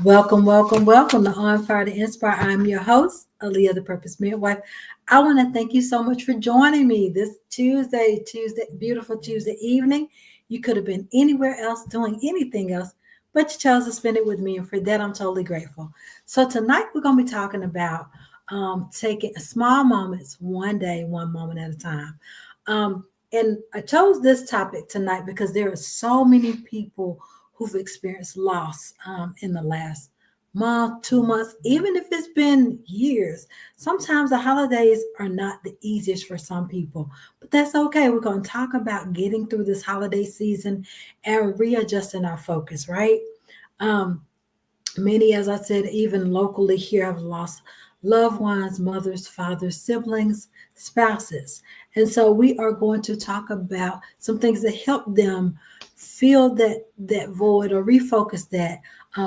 Welcome, welcome, welcome to On Fire to Inspire. I'm your host, Aaliyah, the Purpose Midwife. I want to thank you so much for joining me this beautiful Tuesday evening. You could have been anywhere else doing anything else, but you chose to spend it with me, and for that, I'm totally grateful. So tonight we're going to be talking about taking small moments, one day, one moment at a time. Um, and I chose this topic tonight because there are so many people who've experienced loss in the last month, 2 months, even if it's been years. Sometimes the holidays are not the easiest for some people, but that's okay. We're going to talk about getting through this holiday season and readjusting our focus, right? Um, Many, as I said, even locally here, have lost loved ones, mothers, fathers, siblings, spouses. And so we are going to talk about some things that help them fill that void or refocus that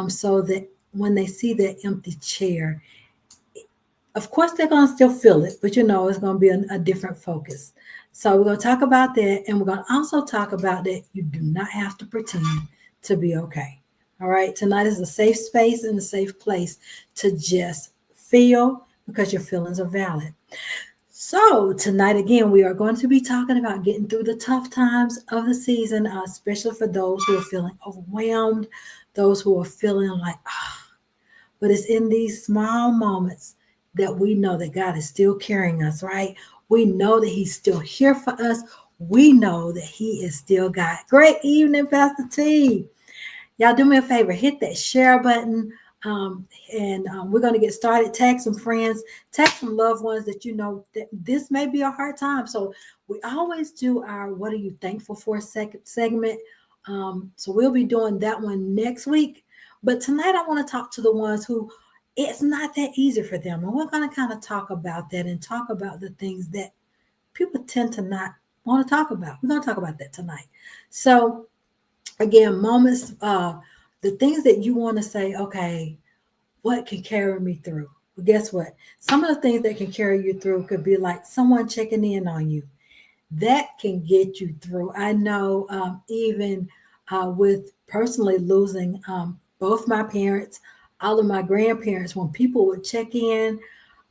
so that when they see that empty chair, of course they're going to still feel it, but it's going to be a different focus. So we're going to talk about that, and we're going to also talk about that you do not have to pretend to be okay. All right, tonight is a safe space and a safe place to just feel, because your feelings are valid. So tonight again, we are going to be talking about getting through the tough times of the season, especially for those who are feeling overwhelmed, those who are feeling like, but it's in these small moments that we know that God is still carrying us, right? We know that He's still here for us. We know that He is still God. Great evening, Pastor T. Y'all do me a favor, hit that share button. And we're going to get started. Tag some friends, tag some loved ones that you know that this may be a hard time. So we always do our "What are you thankful for?" second segment. So we'll be doing that one next week. But tonight I want to talk to the ones who it's not that easy for them, and we're going to kind of talk about that and talk about the things that people tend to not want to talk about. We're going to talk about that tonight. So again, moments, the things that you want to say, okay, what can carry me through? Well, guess what? Some of the things that can carry you through could be like someone checking in on you. That can get you through. I know, even with personally losing both my parents, all of my grandparents, when people would check in,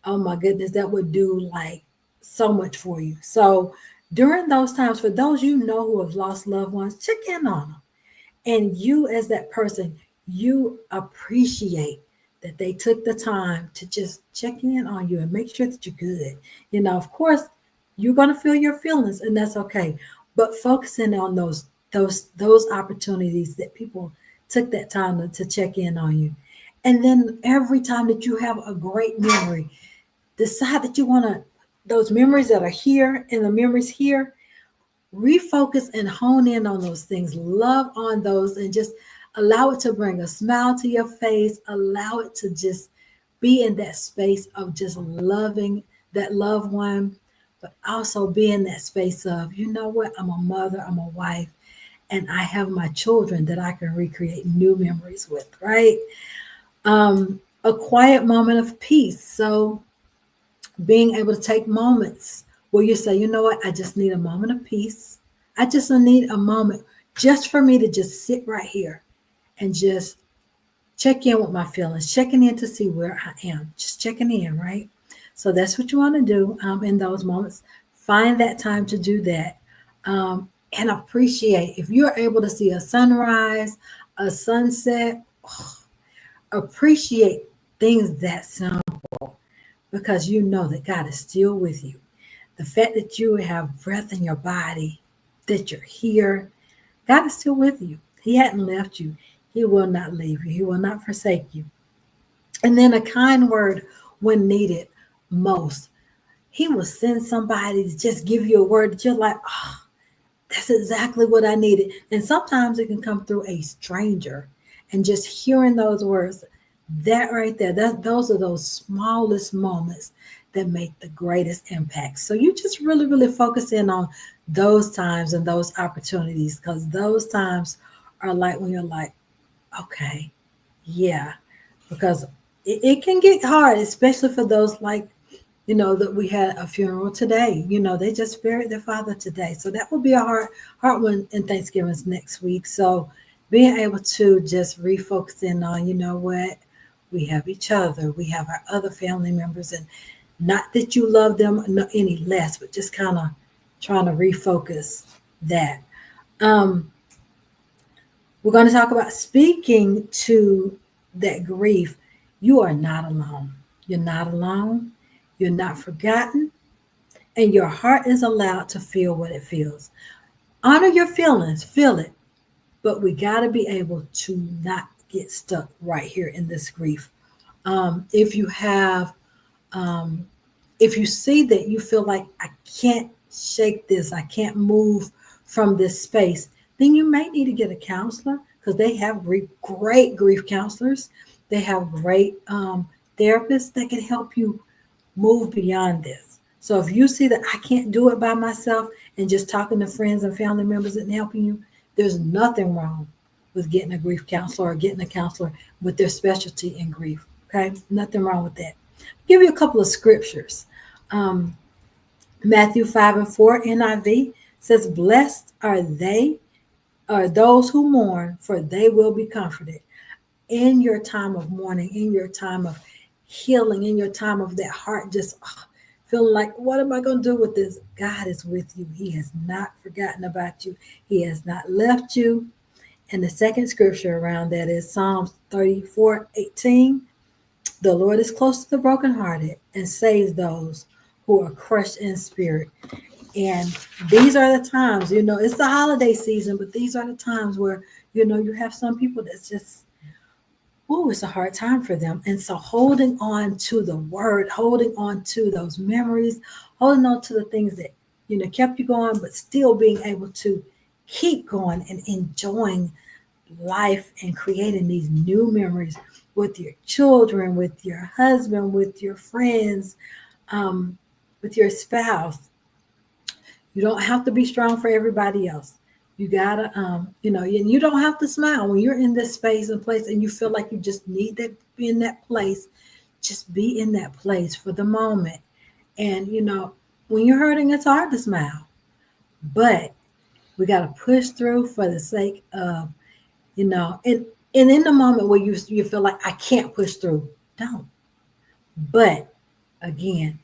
oh my goodness, that would do like so much for you. So during those times, for those who have lost loved ones, check in on them. And you, as that person, you appreciate that they took the time to just check in on you and make sure that you're good. Of course, you're going to feel your feelings, and that's okay. But focusing on those opportunities that people took that time to check in on you. And then every time that you have a great memory, decide that you want to, those memories that are here and the memories here, refocus and hone in on those things, love on those, and just allow it to bring a smile to your face. Allow it to just be in that space of just loving that loved one, but also be in that space of, you know what, I'm a mother, I'm a wife, and I have my children that I can recreate new memories with, right? A quiet moment of peace. So being able to take moments where you say, you know what, I just need a moment of peace. I just need a moment just for me to just sit right here and just check in with my feelings, checking in to see where I am, just checking in, right? So that's what you want to do in those moments. Find that time to do that, and appreciate if you're able to see a sunrise, a sunset. Appreciate things that simple, because you know that God is still with you. The fact that you have breath in your body, that you're here, God is still with you. He hadn't left you. He will not leave you. He will not forsake you. And then a kind word when needed most. He will send somebody to just give you a word that you're like, oh, that's exactly what I needed. And sometimes it can come through a stranger. And just hearing those words, that right there, those are those smallest moments that make the greatest impact. So you just really, really focus in on those times and those opportunities, because those times are like when you're like, okay, yeah, because it can get hard, especially for those like, that we had a funeral today. They just buried their father today. So that will be a hard one, and Thanksgiving's next week. So being able to just refocus in on, you know what, we have each other, we have our other family members, and not that you love them any less, but just kind of trying to refocus that. Um, we're going to talk about speaking to that grief. You are not alone. You're not alone. You're not forgotten. And your heart is allowed to feel what it feels. Honor your feelings, feel it. But we got to be able to not get stuck right here in this grief. If you have, um, if you see that you feel like, I can't shake this, I can't move from this space, then you may need to get a counselor, because they have great grief counselors. They have great therapists that can help you move beyond this. So if you see that I can't do it by myself, and just talking to friends and family members and helping you, there's nothing wrong with getting a grief counselor or getting a counselor with their specialty in grief. Okay, nothing wrong with that. I'll give you a couple of scriptures. Um, Matthew 5:4 NIV says, "Blessed are those who mourn, for they will be comforted." In your time of mourning, in your time of healing, in your time of that heart just feeling like, what am I going to do with this? God is with you. He has not forgotten about you. He has not left you. And the second scripture around that is Psalms 34:18. The Lord is close to the brokenhearted and saves those who are crushed in spirit. And these are the times, it's the holiday season, but these are the times where, you have some people that's just, oh, it's a hard time for them. And so holding on to the word, holding on to those memories, holding on to the things that, kept you going, but still being able to keep going and enjoying life and creating these new memories with your children, with your husband, with your friends, with your spouse. You don't have to be strong for everybody else. You gotta, and you don't have to smile when you're in this space and place and you feel like you just need to be in that place. Just be in that place for the moment. And, when you're hurting, it's hard to smile, but we got to push through for the sake of, and in the moment where you feel like I can't push through, don't. But again,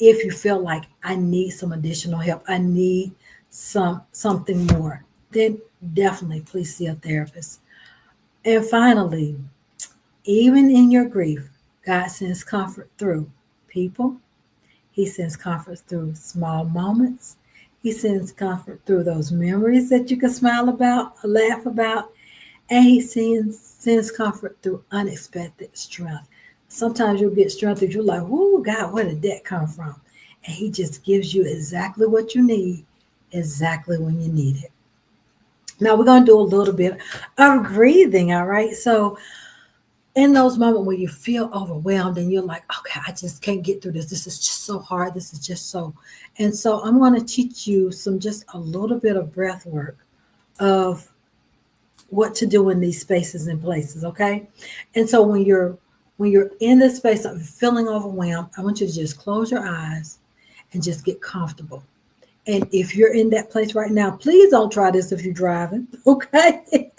if you feel like I need some additional help, I need something more, then definitely please see a therapist. And finally, even in your grief, God sends comfort through people. He sends comfort through small moments. He sends comfort through those memories that you can smile about or laugh about. And he sends comfort through unexpected strength. Sometimes you'll get strength that you're like, "Whoa, God, where did that come from?" And he just gives you exactly what you need, exactly when you need it. Now we're going to do a little bit of breathing, all right? So in those moments where you feel overwhelmed and you're like, okay, I just can't get through this. This is just so hard. This is just so. And so I'm going to teach you just a little bit of breath work of what to do in these spaces and places, okay? And so when you're in this space of feeling overwhelmed, I want you to just close your eyes and just get comfortable. And if you're in that place right now, please don't try this if you're driving, okay?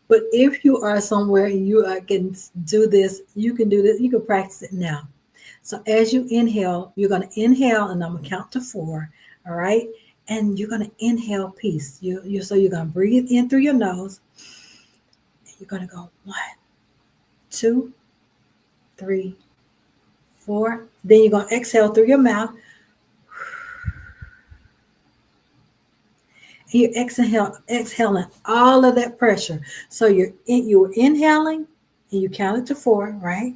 But if you are somewhere and you can do this, you can do this, you can practice it now. So as you inhale, you're going to inhale, and I'm going to count to 4, all right? And you're going to inhale peace. So you're going to breathe in through your nose. And you're going to go 1, 2, 3, 4. Then you're going to exhale through your mouth. And you're exhaling all of that pressure. So you're inhaling, and you counted to 4, right?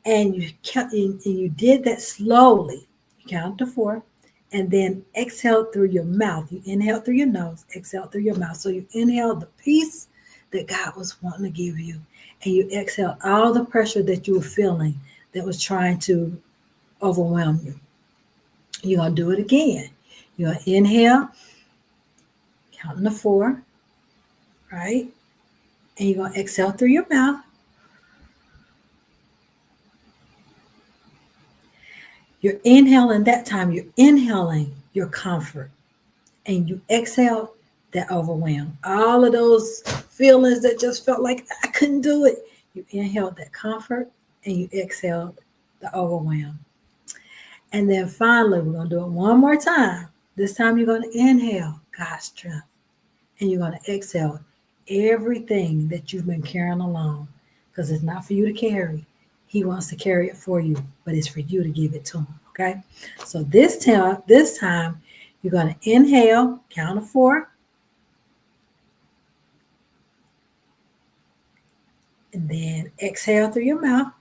And you did that slowly. You counted to 4, and then exhale through your mouth. You inhale through your nose, exhale through your mouth. So you inhale the peace that God was wanting to give you, and you exhale all the pressure that you were feeling that was trying to overwhelm you. You're gonna do it again. You're gonna inhale, counting to 4, right? And you're gonna exhale through your mouth. You're inhaling that time. You're inhaling your comfort, and you exhale that overwhelm. All of those feelings that just felt like I couldn't do it. You inhaled that comfort and you exhaled the overwhelm. And then finally, we're going to do it one more time. This time you're going to inhale God's strength and you're going to exhale everything that you've been carrying along because it's not for you to carry. He wants to carry it for you, but it's for you to give it to him. Okay. So this time you're going to inhale, count of 4. And then exhale through your mouth.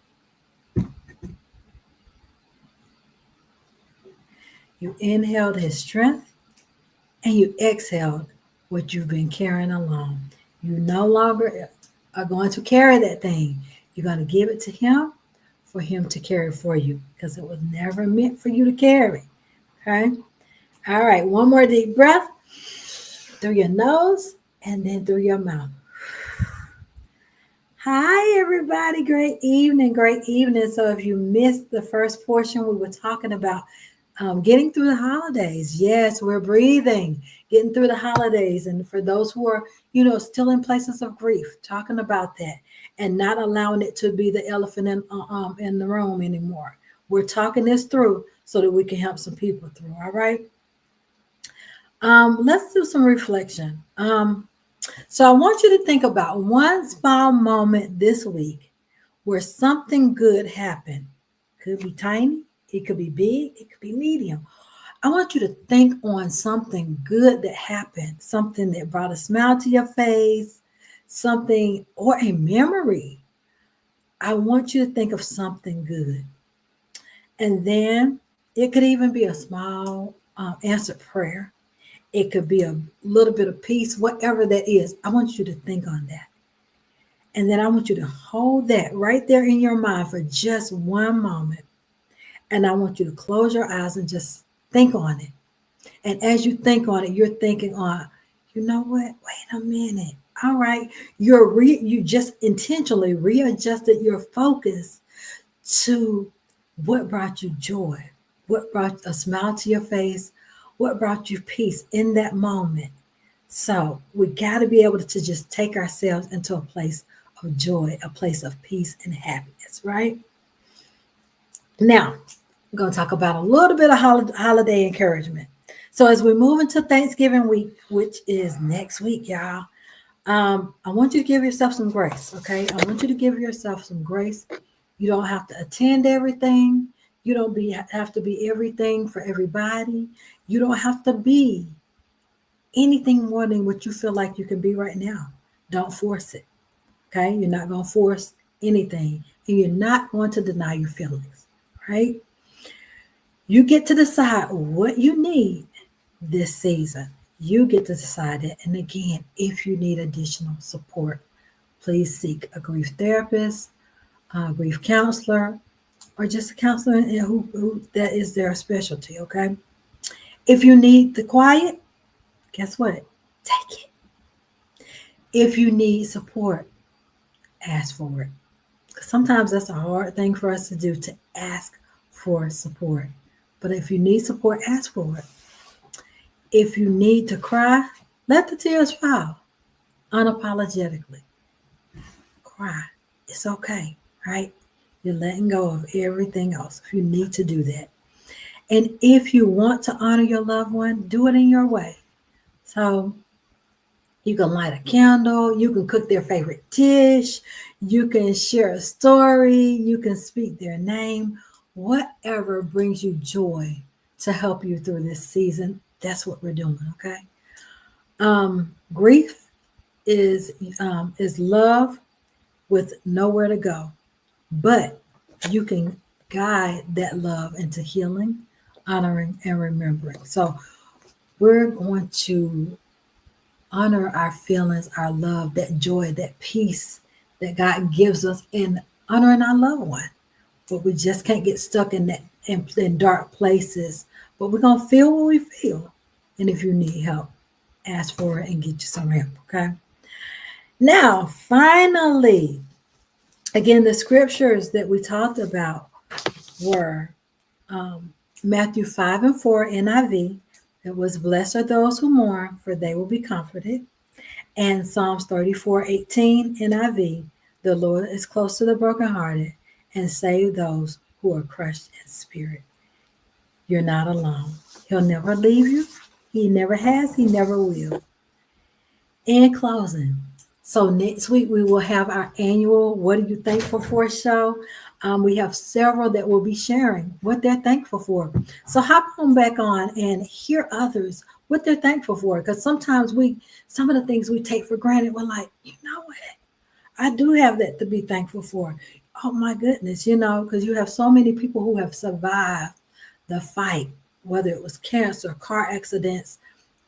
You inhaled his strength and you exhaled what you've been carrying along. You no longer are going to carry that thing. You're going to give it to him for him to carry for you because it was never meant for you to carry. Okay. All right. One more deep breath through your nose and then through your mouth. Hi, everybody. Great evening. Great evening. So if you missed the first portion, we were talking about getting through the holidays. Yes, we're breathing, getting through the holidays. And for those who are, still in places of grief, talking about that and not allowing it to be the elephant in the room anymore. We're talking this through so that we can help some people through. All right. Let's do some reflection. So I want you to think about one small moment this week where something good happened. Could be tiny, it could be big, it could be medium. I want you to think on something good that happened, something that brought a smile to your face, something or a memory. I want you to think of something good. And then it could even be a small answered prayer. It could be a little bit of peace, whatever that is. I want you to think on that. And then I want you to hold that right there in your mind for just one moment. And I want you to close your eyes and just think on it. And as you think on it, you're thinking on, you know what? Wait a minute. All right. You just intentionally readjusted your focus to what brought you joy, what brought a smile to your face, what brought you peace in that moment. So we got to be able to just take ourselves into a place of joy, a place of peace and happiness, right? Now, I'm going to talk about a little bit of holiday encouragement. So as we move into Thanksgiving week, which is next week, y'all, I want you to give yourself some grace, okay? I want you to give yourself some grace. You don't have to attend everything. You don't have to be everything for everybody. You don't have to be anything more than what you feel like you can be right now. Don't force it, okay? You're not going to force anything, and you're not going to deny your feelings, right? You get to decide what you need this season. You get to decide it. And again, if you need additional support, please seek a grief therapist, a grief counselor, or just a counselor who that is their specialty, okay? If you need the quiet, guess what? Take it. If you need support, ask for it. Sometimes that's a hard thing for us to do, to ask for support. But if you need support, ask for it. If you need to cry, let the tears fall unapologetically. Cry. It's okay, right? You're letting go of everything else if you need to do that. And if you want to honor your loved one, do it in your way. So you can light a candle, you can cook their favorite dish, you can share a story, you can speak their name, whatever brings you joy to help you through this season. That's what we're doing, okay? Grief is love with nowhere to go, but you can guide that love into healing, honoring, and remembering. So we're going to honor our feelings, our love, that joy, that peace that God gives us in honoring our loved one. But we just can't get stuck in that in dark places. But we're gonna feel what we feel. And if you need help, ask for it and get you some help. Okay. Now, finally, again, the scriptures that we talked about were Matthew 5:4 NIV. It was, blessed are those who mourn, for they will be comforted. And Psalms 34:18 NIV, the Lord is close to the brokenhearted and save those who are crushed in spirit. You're not alone. He'll never leave you. He never has. He never will. In closing, so next week we will have our annual What Are You Thankful For show. We have several that will be sharing what they're thankful for. So hop on back on and hear others what they're thankful for. Because sometimes some of the things we take for granted, we're like, you know what? I do have that to be thankful for. Oh my goodness, because you have so many people who have survived the fight, whether it was cancer, car accidents,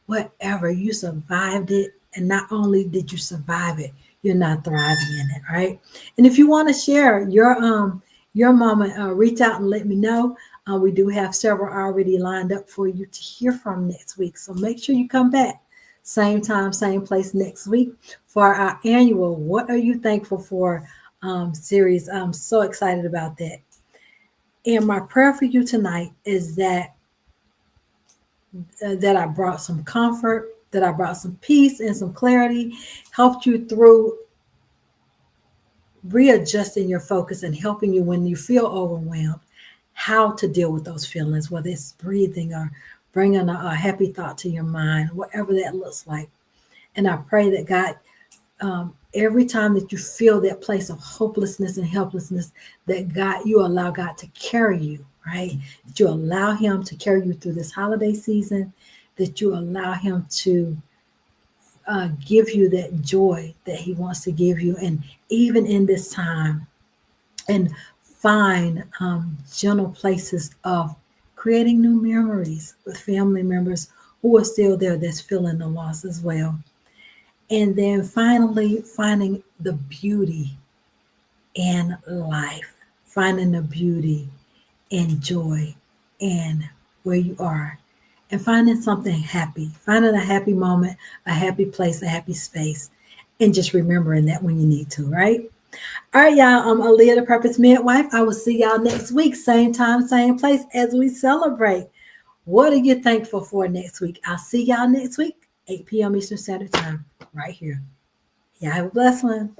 whatever, you survived it. And not only did you survive it, you're not thriving in it, right? And if you want to share your moment, reach out and let me know. We do have several already lined up for you to hear from next week. So make sure you come back. Same time, same place next week for our annual What Are You Thankful For series. I'm so excited about that. And my prayer for you tonight is that I brought some comfort, that I brought some peace and some clarity, helped you through readjusting your focus and helping you when you feel overwhelmed, how to deal with those feelings, whether it's breathing or bringing a happy thought to your mind, whatever that looks like. And I pray that God, every time that you feel that place of hopelessness and helplessness, that you allow God to carry you, right? That you allow Him to carry you through this holiday season, that you allow Him to give you that joy that He wants to give you. And even in this time, and find gentle places of creating new memories with family members who are still there that's feeling the loss as well. And then finally, finding the beauty in life, finding the beauty and joy in where you are, and finding something happy, finding a happy moment, a happy place, a happy space, and just remembering that when you need to, right? All right, y'all. I'm Aaliyah, the Purpose Midwife. I will see y'all next week, same time, same place, as we celebrate. What are you thankful for next week? I'll see y'all next week, 8 p.m. Eastern Standard Time, right here. Y'all have a blessed one.